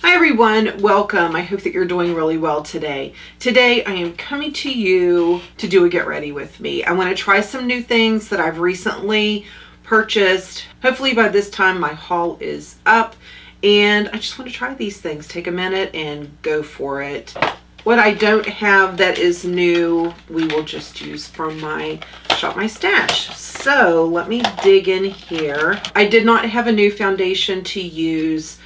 Hi everyone, welcome. I hope that you're doing really well today. Today I am coming to you to do a get ready with me. I want to try some new things that I've recently purchased. Hopefully by this time my haul is up and I just want to try these things. Take a minute and go for it. What I don't have that is new, we will just use from my Shop My Stash. So let me dig in here. I did not have a new foundation to use,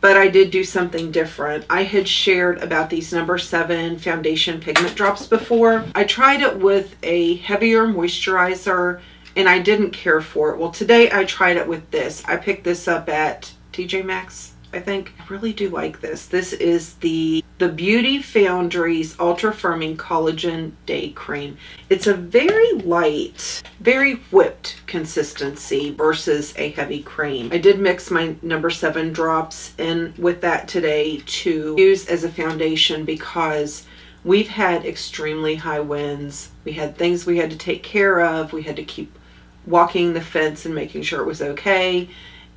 but I did do something different. I had shared about these number 7 foundation pigment drops before. I tried it with a heavier moisturizer and I didn't care for it. Well, today I tried it with this. I picked this up at TJ Maxx, I think. I really do like this. This is the Beauty Foundry's Ultra Firming Collagen Day Cream. It's a very light, very whipped consistency versus a heavy cream. I did mix my number 7 drops in with that today to use as a foundation because we've had extremely high winds. We had things we had to take care of. We had to keep walking the fence and making sure it was okay.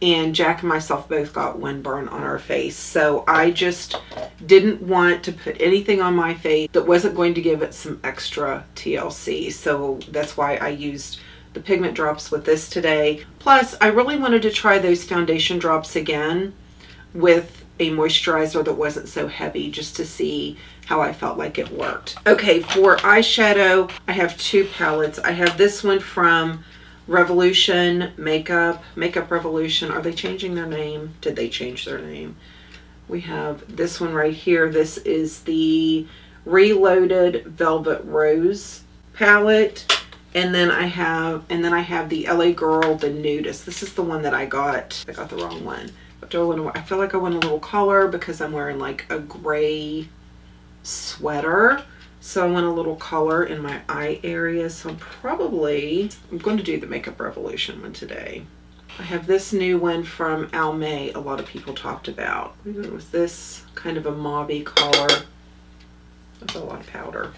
And Jack and myself both got windburn on our face. So I just didn't want to put anything on my face that wasn't going to give it some extra TLC. So that's why I used the pigment drops with this today. Plus, I really wanted to try those foundation drops again with a moisturizer that wasn't so heavy, just to see how I felt like it worked. Okay, for eyeshadow, I have 2 palettes. I have this one from Revolution Makeup Revolution. Are they changing their name? Did they change their name? We have this one right here. This is the Reloaded Velvet Rose palette, and then I have the LA Girl, the Nudist. This is the one that I got. I got the wrong one. I feel like I want a little color because I'm wearing like a gray sweater. So I want a little color in my eye area. So I'm going to do the Makeup Revolution one today. I have this new one from Almay a lot of people talked about. We went with this kind of a mauve-y color. That's a lot of powder.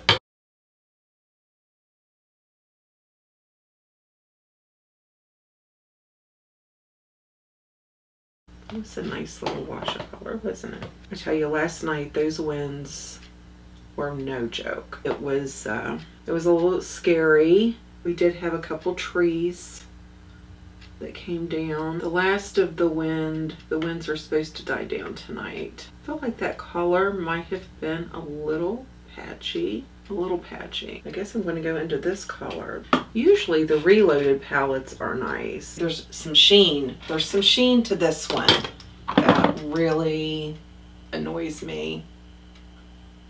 It's a nice little wash of color, wasn't it? I tell you, last night those winds were no joke. It was a little scary. We did have a couple trees that came down. The last of the winds are supposed to die down tonight. I felt like that color might have been a little patchy. I guess I'm going to go into this color. Usually the Reloaded palettes are nice. There's some sheen. There's some sheen to this one that really annoys me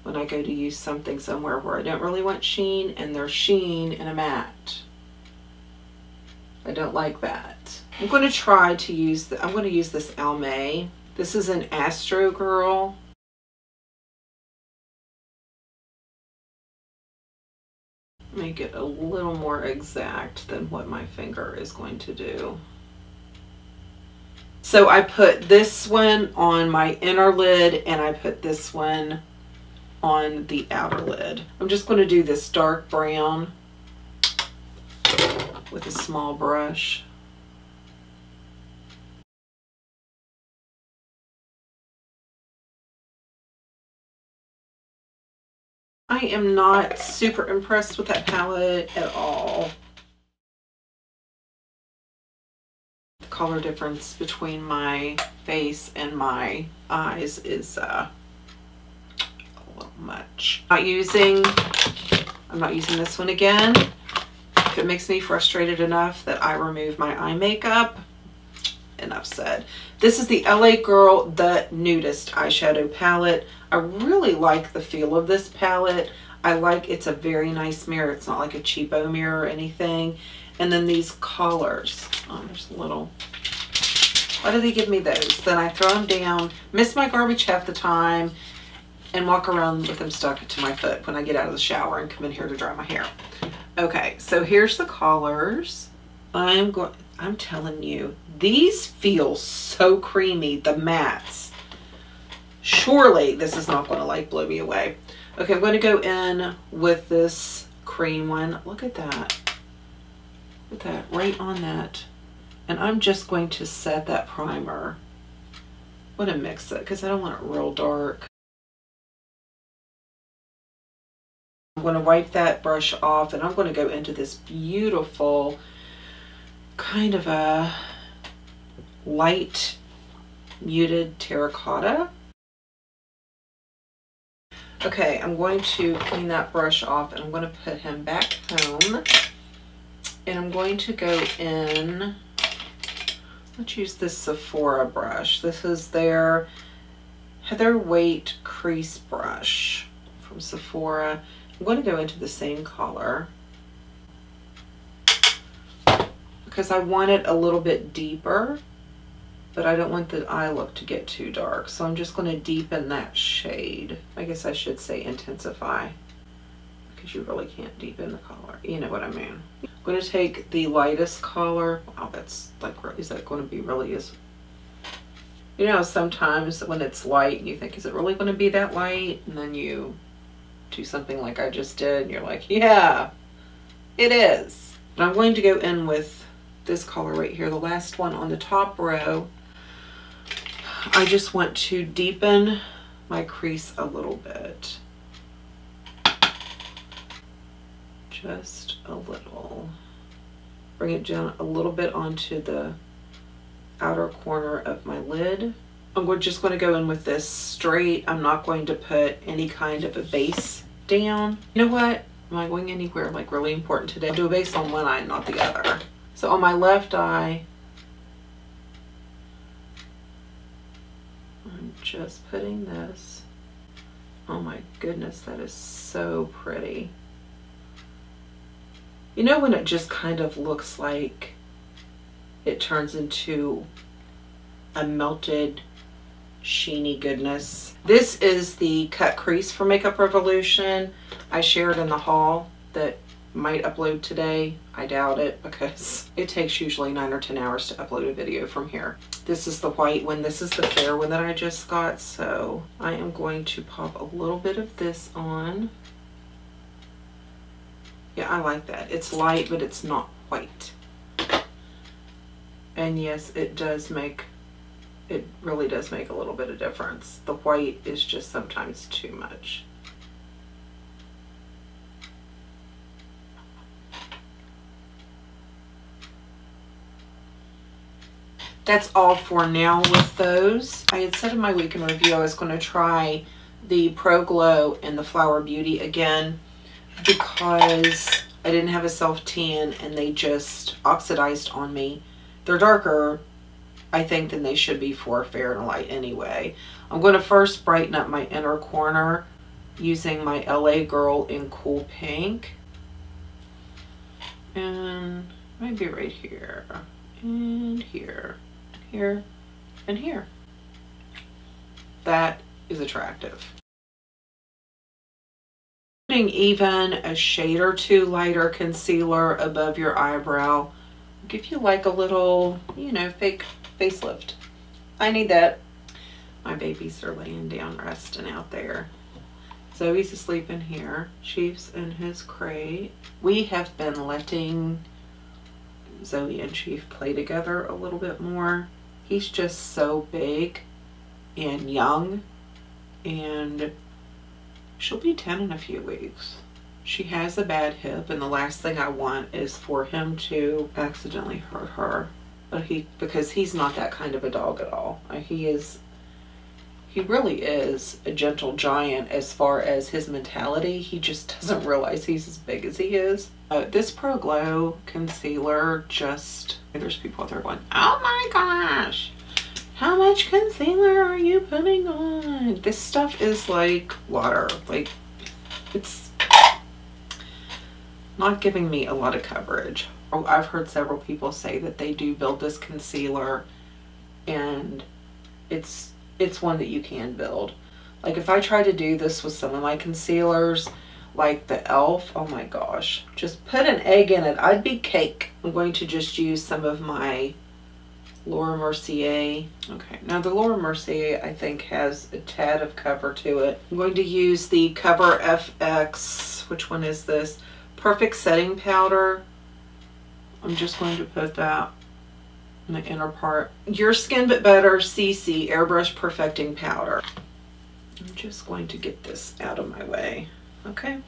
when I go to use something somewhere where I don't really want sheen and there's sheen in a matte. I don't like that. I'm going to try to use I'm going to use this Almay. This is an Astro Girl. Make it a little more exact than what my finger is going to do. So I put this one on my inner lid and I put this one on the outer lid. I'm just going to do this dark brown with a small brush. I am not super impressed with that palette at all. The color difference between my face and my eyes is a little much. I'm not using this one again. If it makes me frustrated enough that I remove my eye makeup, enough said. This is the LA Girl, the Nudist eyeshadow palette. I really like the feel of this palette. It's a very nice mirror. It's not like a cheapo mirror or anything. And then these collars. Oh, there's a little. Why do they give me those? Then I throw them down, miss my garbage half the time, and walk around with them stuck to my foot when I get out of the shower and come in here to dry my hair. Okay, so here's the collars. I'm telling you, these feel so creamy, the mattes. Surely this is not going to like blow me away. Okay, I'm going to go in with this cream one. Look at that. Look at that, right on that. And I'm just going to set that primer want to mix it because I don't want it real dark. I'm going to wipe that brush off, and I'm going to go into this beautiful kind of a light muted terracotta. Okay, I'm going to clean that brush off, and I'm going to put him back home. And I'm going to go in, let's use this Sephora brush. This is their Heather Weight crease brush from Sephora. I'm going to go into the same color because I want it a little bit deeper, but I don't want the eye look to get too dark. So I'm just going to deepen that shade. I guess I should say intensify, because you really can't deepen the color. You know what I mean. I'm going to take the lightest color. Wow, that's like, is that going to be really as... You know, sometimes when it's light and you think, is it really going to be that light? And then you do something like I just did, and you're like, yeah, it is. And I'm going to go in with this color right here, the last one on the top row. I just want to deepen my crease a little bit. Just a little. Bring it down a little bit onto the outer corner of my lid. I'm just going to go in with this straight. I'm not going to put any kind of a base down. You know what? Am I going anywhere like really important today? I'll do a base on one eye, not the other. So on my left eye, I'm just putting this. Oh my goodness, that is so pretty. You know when it just kind of looks like it turns into a melted sheeny goodness. This is the cut crease for Makeup Revolution. I shared in the haul that might upload today. I doubt it because it takes usually 9 or 10 hours to upload a video from here. This is the white one. This is the fair one that I just got. So I am going to pop a little bit of this on. Yeah, I like that. It's light, but it's not white. And yes, it really does make a little bit of difference. The white is just sometimes too much. That's all for now with those. I had said in my week in review I was going to try the Pro Glow and the Flower Beauty again because I didn't have a self tan and they just oxidized on me. They're darker, I think, than they should be for Fair and Light anyway. I'm going to first brighten up my inner corner using my LA Girl in Cool Pink. And maybe right here, and here, here, and here. That is attractive. Putting even a shade or two lighter concealer above your eyebrow will give you like a little, you know, fake facelift. I need that. My babies are laying down resting out there. Zoe's asleep in here. Chief's in his crate. We have been letting Zoe and Chief play together a little bit more. He's just so big and young, and she'll be 10 in a few weeks. She has a bad hip, and the last thing I want is for him to accidentally hurt her. But because he's not that kind of a dog at all. He really is a gentle giant as far as his mentality. He just doesn't realize he's as big as he is. This Pro Glow concealer just, there's people out there going, oh my gosh, how much concealer are you putting on? This stuff is like water. Like, it's not giving me a lot of coverage. I've heard several people say that they do build this concealer, and it's one that you can build. Like if I try to do this with some of my concealers, like the e.l.f., oh my gosh, just put an egg in it, I'd be cake. I'm going to just use some of my Laura Mercier. Okay, now the Laura Mercier I think has a tad of cover to it. I'm going to use the Cover FX, which one is this? Perfect Setting Powder. I'm just going to put that in the inner part. Your Skin But Better CC Airbrush Perfecting Powder. I'm just going to get this out of my way. Okay.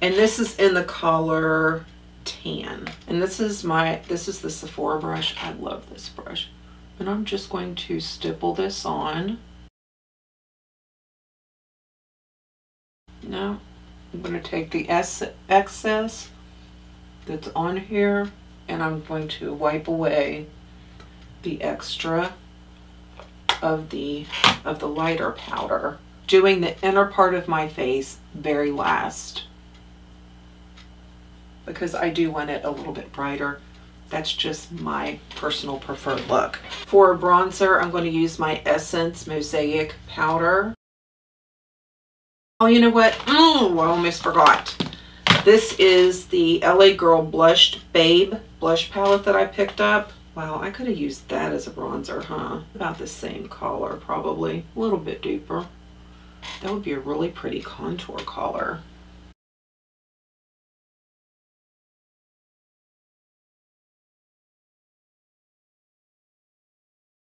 And this is in the color Tan. And this is the Sephora brush. I love this brush. And I'm just going to stipple this on. Now, I'm going to take the excess that's on here, and I'm going to wipe away the extra of the lighter powder, doing the inner part of my face very last, because I do want it a little bit brighter. That's just my personal preferred look. For a bronzer, I'm going to use my Essence Mosaic powder. Oh, you know what? Oh, I almost forgot. This is the LA Girl Blushed Babe blush palette that I picked up. Wow, I could have used that as a bronzer, huh? About the same color, probably. A little bit deeper. That would be a really pretty contour color.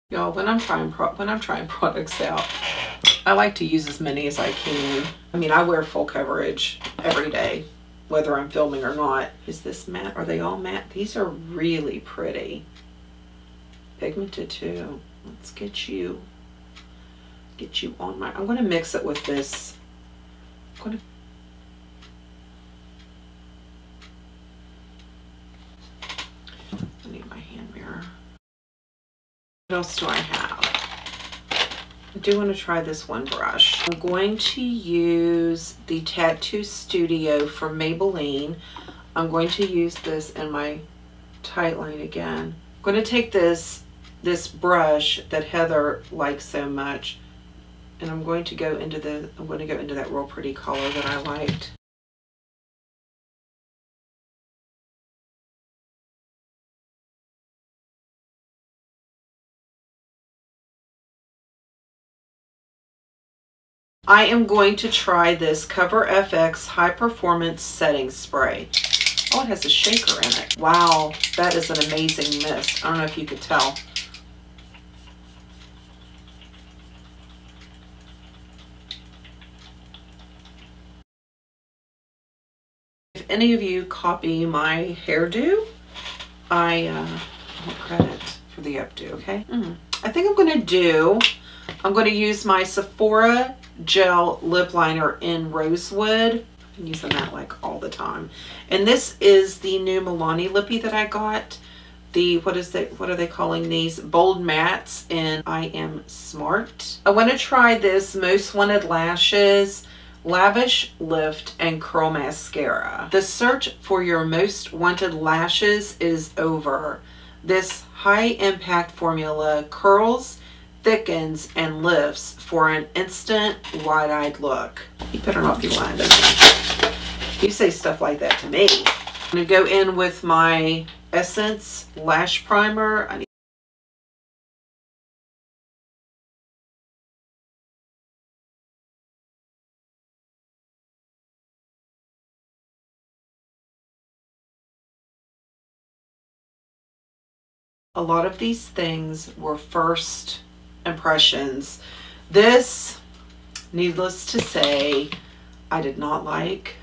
Y'all, when I'm trying products out, I like to use as many as I can. I mean, I wear full coverage every day, whether I'm filming or not. Is this matte? Are they all matte? These are really pretty. Pigmented too. Let's get you on my, I'm going to mix it with this. I need my hand mirror. What else do I have? I do want to try this one brush. I'm going to use the Tattoo Studio from Maybelline. I'm going to use this in my tight line again. I'm going to take this brush that Heather likes so much, and I'm going to go into that real pretty color that I liked. I am going to try this Cover FX High Performance Setting Spray. Oh, it has a shaker in it. Wow, that is an amazing mist. I don't know if you could tell. If any of you copy my hairdo, I want credit for the updo, okay? I think I'm going to use my Sephora Gel Lip Liner in Rosewood. I'm using that like all the time. And this is the new Milani lippy that I got. The, what are they calling these? Bold Mattes in I Am Smart. I want to try this Most Wanted Lashes Lavish Lift and Curl Mascara. The search for your most wanted lashes is over. This high impact formula curls, thickens, and lifts for an instant wide-eyed look. You better not be lying to me. You say stuff like that to me. I'm going to go in with my Essence Lash Primer. A lot of these things were first impressions. This, needless to say, I did not like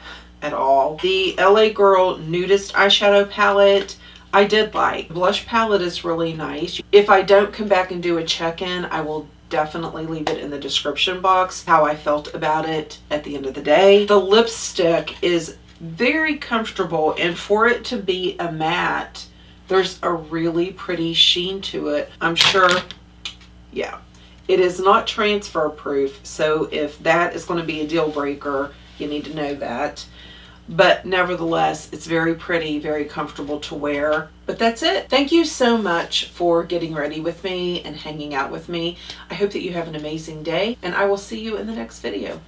at all. The LA Girl Nudist eyeshadow palette, I did like. The blush palette is really nice. If I don't come back and do a check-in, I will definitely leave it in the description box how I felt about it at the end of the day. The lipstick is very comfortable, and for it to be a matte, there's a really pretty sheen to it. I'm sure, yeah. It is not transfer proof, so if that is going to be a deal breaker, you need to know that. But nevertheless, it's very pretty, very comfortable to wear. But that's it. Thank you so much for getting ready with me and hanging out with me. I hope that you have an amazing day, and I will see you in the next video.